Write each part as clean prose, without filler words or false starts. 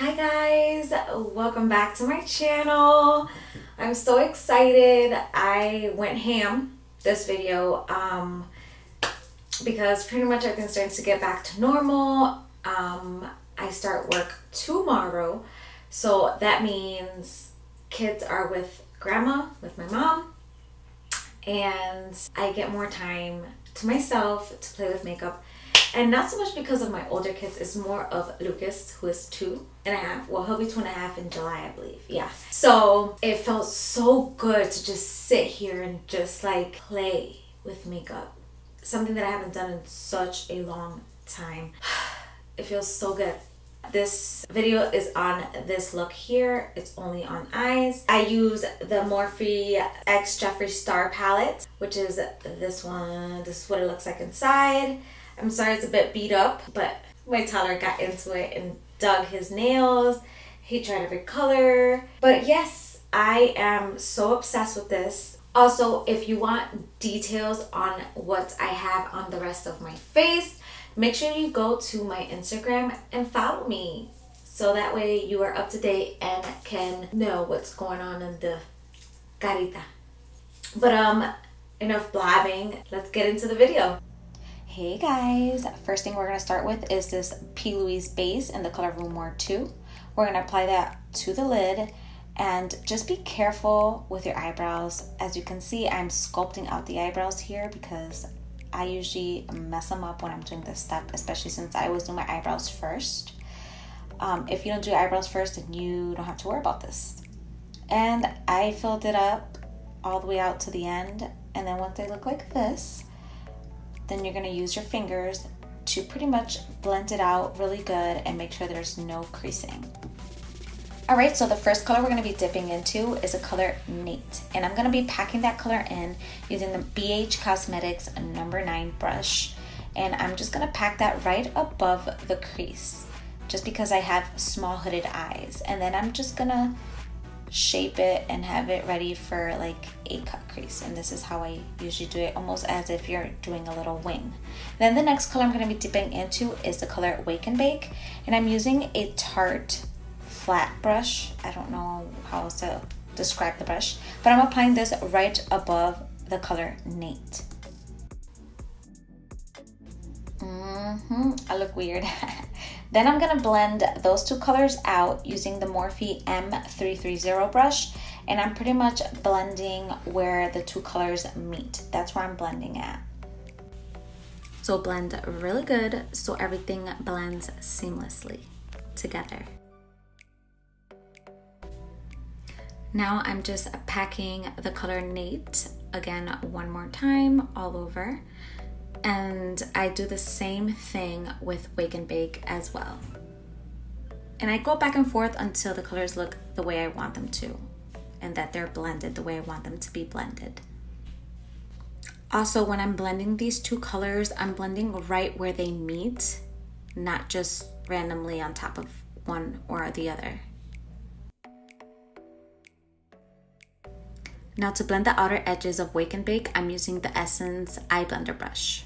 Hi guys, welcome back to my channel. I'm so excited. I went ham this video because pretty much everything's starting to get back to normal. I start work tomorrow, so that means kids are with grandma, with my mom, and I get more time to myself to play with makeup. And not so much because of my older kids, it's more of Lucas, who is 2.5. Well, he'll be 2.5 in July, I believe. Yeah. So it felt so good to just sit here and just like play with makeup. Something that I haven't done in such a long time. It feels so good. This video is on this look here. It's only on eyes. I use the Morphe X Jeffree Star palette, which is this one. This is what it looks like inside. I'm sorry it's a bit beat up, but my toddler got into it and dug his nails. He tried every color. But yes, I am so obsessed with this. Also, if you want details on what I have on the rest of my face, make sure you go to my Instagram and follow me. So that way you are up to date and can know what's going on in the carita. But enough blabbing. Let's get into the video. Hey guys, first thing we're going to start with is this P.louise base in the color Rumour 2. We're going to apply that to the lid and just be careful with your eyebrows. As you can see, I'm sculpting out the eyebrows here because I usually mess them up when I'm doing this step, especially since I always do my eyebrows first. If you don't do your eyebrows first, then you don't have to worry about this. And I filled it up all the way out to the end, and then once they look like this, then you're going to use your fingers to pretty much blend it out really good and make sure there's no creasing. Alright, so the first color we're going to be dipping into is a color Nate. And I'm going to be packing that color in using the BH Cosmetics number 9 brush. And I'm just going to pack that right above the crease, just because I have small hooded eyes. And then I'm just going to shape it and have it ready for like a cut crease, and this is how I usually do it, almost as if you're doing a little wing. Then the next color I'm going to be dipping into is the color Wake and Bake, and I'm using a Tarte flat brush. I don't know how else to describe the brush, but I'm applying this right above the color Nate. I look weird. Then I'm going to blend those two colors out using the Morphe M330 brush, and I'm pretty much blending where the two colors meet. That's where I'm blending at. So blend really good so everything blends seamlessly together. Now I'm just packing the color Nate again one more time all over. And I do the same thing with Wake and Bake as well. And I go back and forth until the colors look the way I want them to, and that they're blended the way I want them to be blended. Also, when I'm blending these two colors, I'm blending right where they meet, not just randomly on top of one or the other. Now to blend the outer edges of Wake and Bake, I'm using the Essence Eye Blender brush.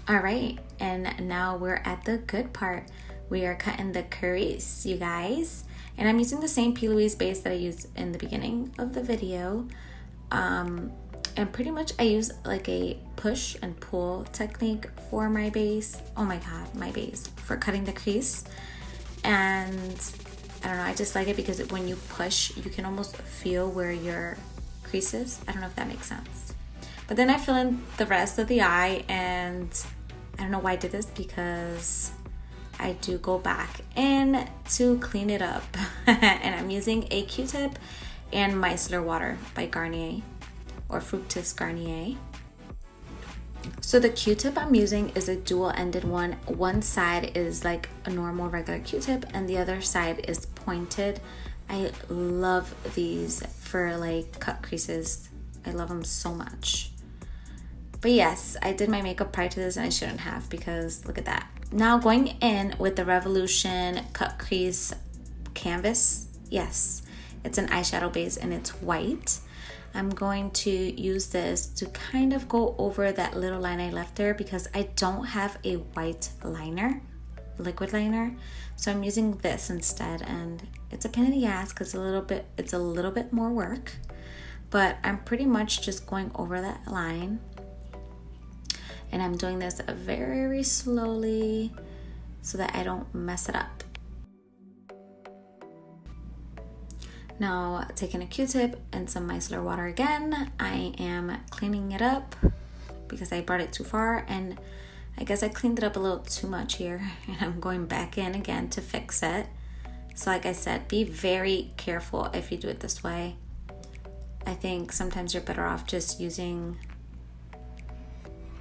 Alright, and now we're at the good part. We are cutting the crease, you guys. And I'm using the same P.louise base that I used in the beginning of the video. And pretty much I use like a push and pull technique for my base. Oh my god, my base. For cutting the crease. And I don't know, I just like it because when you push, you can almost feel where your crease is. I don't know if that makes sense. But then I fill in the rest of the eye, and I don't know why I did this because I do go back in to clean it up. And I'm using a Q-tip and micellar water by Garnier, or Fructis Garnier. So the Q-tip I'm using is a dual-ended one. One side is like a normal regular Q-tip and the other side is pointed. I love these for like cut creases. I love them so much. But yes, I did my makeup prior to this and I shouldn't have, because look at that. Now going in with the Revolution Cut Crease Canvas. Yes, it's an eyeshadow base and it's white. I'm going to use this to kind of go over that little line I left there because I don't have a white liner. liquid liner. So I'm using this instead, and it's a pain in the ass because it's a little bit more work, but I'm pretty much just going over that line, and I'm doing this very slowly so that I don't mess it up. Now, taking a Q-tip and some micellar water again, I am cleaning it up because I brought it too far, and I guess I cleaned it up a little too much here, and I'm going back in again to fix it. So like I said, be very careful if you do it this way. I think sometimes you're better off just using,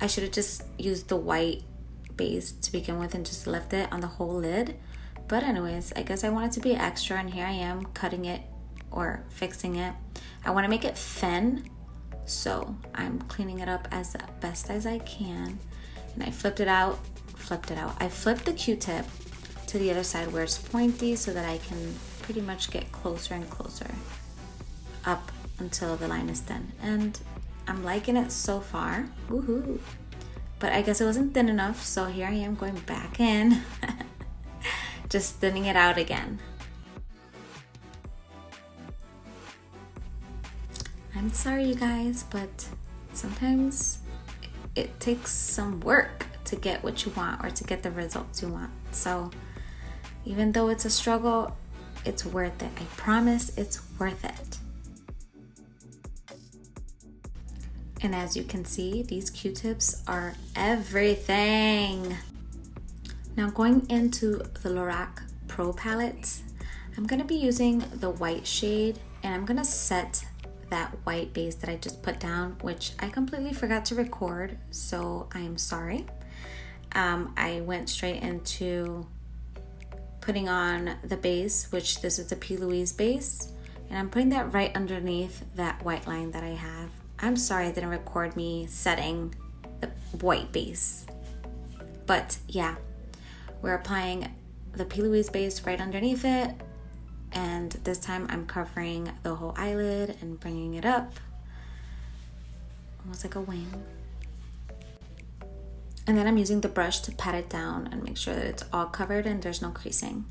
I should have just used the white base to begin with and just left it on the whole lid. But anyways, I guess I want it to be extra, and here I am cutting it or fixing it. I want to make it thin, so I'm cleaning it up as best as I can. And I flipped it out. I flipped the Q-tip to the other side where it's pointy so that I can pretty much get closer and closer up until the line is thin. And I'm liking it so far. Woohoo! But I guess it wasn't thin enough, so here I am going back in, just thinning it out again. I'm sorry, you guys, but sometimes it takes some work to get what you want or to get the results you want. So even though it's a struggle, it's worth it. I promise it's worth it. And as you can see, these Q-tips are everything. Now going into the Lorac Pro palette, I'm gonna be using the white shade, and I'm gonna set that white base that I just put down, which I completely forgot to record, so I am sorry. I went straight into putting on the base, which this is the P.louise base, and I'm putting that right underneath that white line that I have. I'm sorry I didn't record me setting the white base, but yeah, we're applying the P.louise base right underneath it. And this time I'm covering the whole eyelid and bringing it up, almost like a wing. And then I'm using the brush to pat it down and make sure that it's all covered and there's no creasing.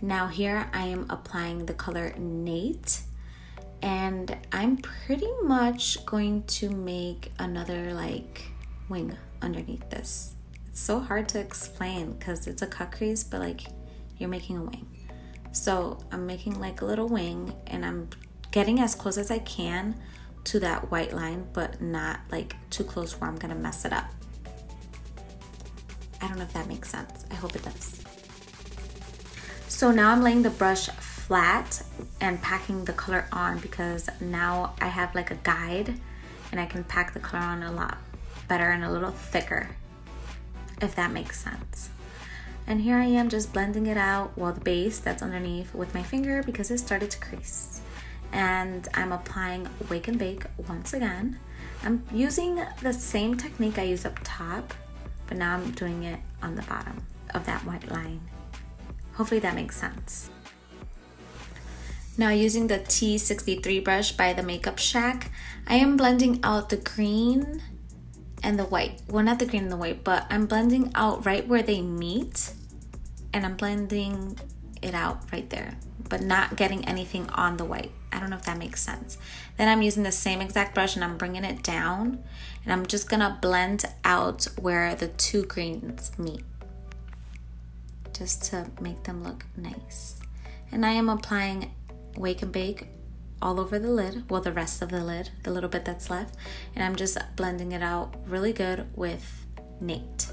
Now here I am applying the color Nate, and I'm pretty much going to make another like wing underneath this. It's so hard to explain because it's a cut crease, but like you're making a wing. So I'm making like a little wing, and I'm getting as close as I can to that white line, but not like too close where I'm gonna mess it up. I don't know if that makes sense. I hope it does. So now I'm laying the brush flat and packing the color on, because now I have like a guide and I can pack the color on a lot better and a little thicker, if that makes sense. And here I am just blending it out, well, the base that's underneath with my finger because it started to crease. And I'm applying Wake and Bake once again. I'm using the same technique I used up top, but now I'm doing it on the bottom of that white line. Hopefully that makes sense. Now using the T63 brush by the Makeup Shack, I am blending out the green and the white. Well, not the green and the white, but I'm blending out right where they meet, and I'm blending it out right there, but not getting anything on the white. I don't know if that makes sense. Then I'm using the same exact brush and I'm bringing it down, and I'm just gonna blend out where the two greens meet, just to make them look nice. And I am applying Wake and Bake all over the lid, well, the rest of the lid, the little bit that's left, and I'm just blending it out really good with Nate.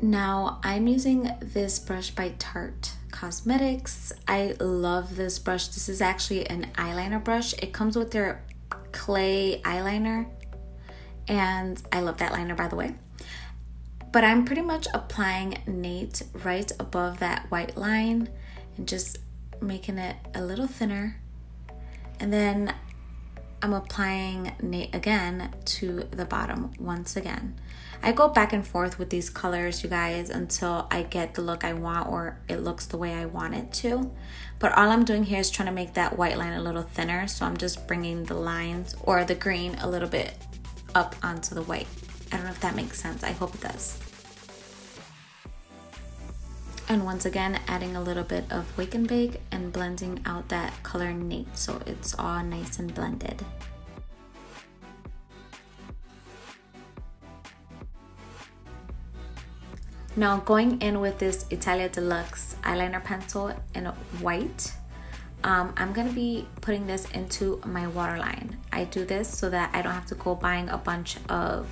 Now I'm using this brush by Tarte Cosmetics. I love this brush. This is actually an eyeliner brush. It comes with their clay eyeliner, and I love that liner, by the way. But I'm pretty much applying Nate right above that white line and just making it a little thinner. And then I'm applying Nate again to the bottom once again. I go back and forth with these colors, you guys, until I get the look I want or it looks the way I want it to. But all I'm doing here is trying to make that white line a little thinner. So I'm just bringing the lines or the green a little bit up onto the white. I don't know if that makes sense. I hope it does. And once again, adding a little bit of Wake and Bake and blending out that color Nate so it's all nice and blended. Now going in with this Italia Deluxe eyeliner pencil in white, I'm gonna be putting this into my waterline. I do this so that I don't have to go buying a bunch of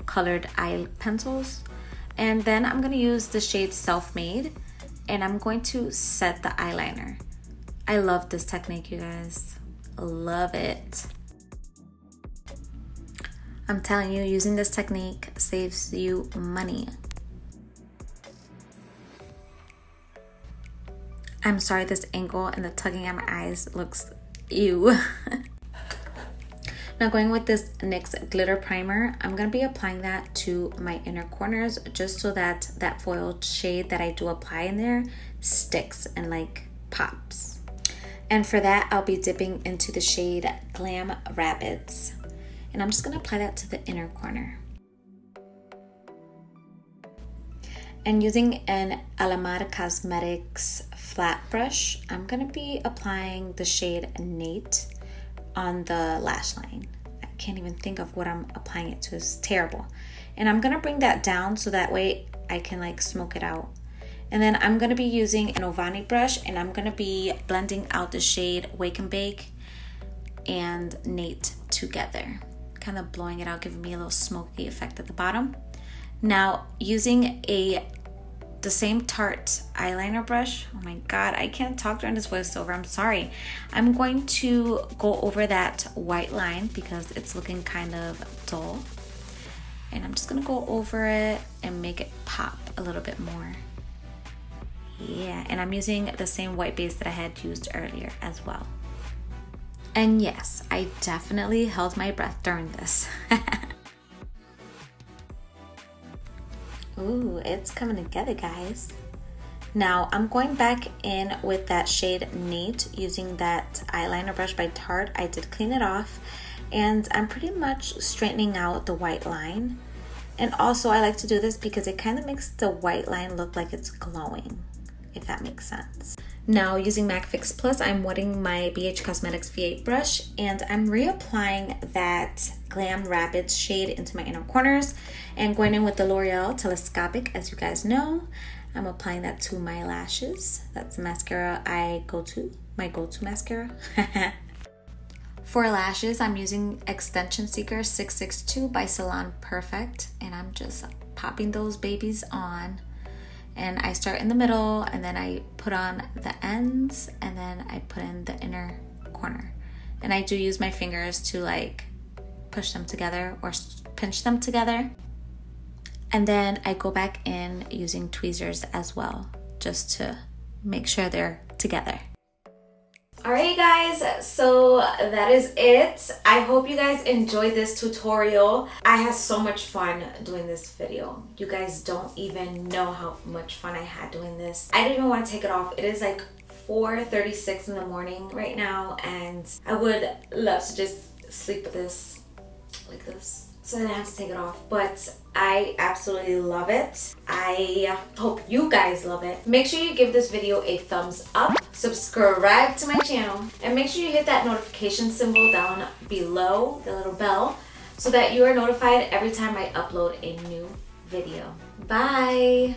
colored eye pencils. And then I'm gonna use the shade Self-Made and I'm going to set the eyeliner. I love this technique, you guys. Love it. I'm telling you, using this technique saves you money. I'm sorry, this angle and the tugging at my eyes looks ew. Now going with this NYX glitter primer, I'm gonna be applying that to my inner corners just so that that foiled shade that I do apply in there sticks and like pops. And for that, I'll be dipping into the shade Glam Rabbits. And I'm just gonna apply that to the inner corner. And using an Alamar Cosmetics flat brush, I'm gonna be applying the shade Nate on the lash line. I can't even think of what I'm applying it to. It's terrible. And I'm gonna bring that down so that way I can like smoke it out. And then I'm gonna be using an Ovani brush and I'm gonna be blending out the shade Wake and Bake and Nate together. Kind of blowing it out, giving me a little smoky effect at the bottom. Now using the same Tarte eyeliner brush, oh my god, I can't talk during this voiceover, I'm sorry. I'm going to go over that white line because it's looking kind of dull. And I'm just gonna go over it and make it pop a little bit more. Yeah, and I'm using the same white base that I had used earlier as well. And yes, I definitely held my breath during this. Ooh, it's coming together, guys. Now I'm going back in with that shade Nate using that eyeliner brush by Tarte. I did clean it off and I'm pretty much straightening out the white line. And also I like to do this because it kind of makes the white line look like it's glowing, if that makes sense. Now using MAC Fix Plus, I'm wetting my BH Cosmetics V8 brush and I'm reapplying that Glam Rabbits shade into my inner corners and going in with the Loreal Telescopic. As you guys know, I'm applying that to my lashes. That's the mascara my go-to mascara. For lashes, I'm using Extension Seeker 662 by Salon Perfect and I'm just popping those babies on. And I start in the middle and then I put on the ends and then I put in the inner corner. And I do use my fingers to like push them together or pinch them together. And then I go back in using tweezers as well, just to make sure they're together. Alright guys, so that is it. I hope you guys enjoyed this tutorial. I had so much fun doing this video. You guys don't even know how much fun I had doing this. I didn't even want to take it off. It is like 4:36 in the morning right now and I would love to just sleep with this like this. So I didn't have to take it off, but I absolutely love it. I hope you guys love it. Make sure you give this video a thumbs up, subscribe to my channel, and make sure you hit that notification symbol down below, the little bell, so that you are notified every time I upload a new video. Bye!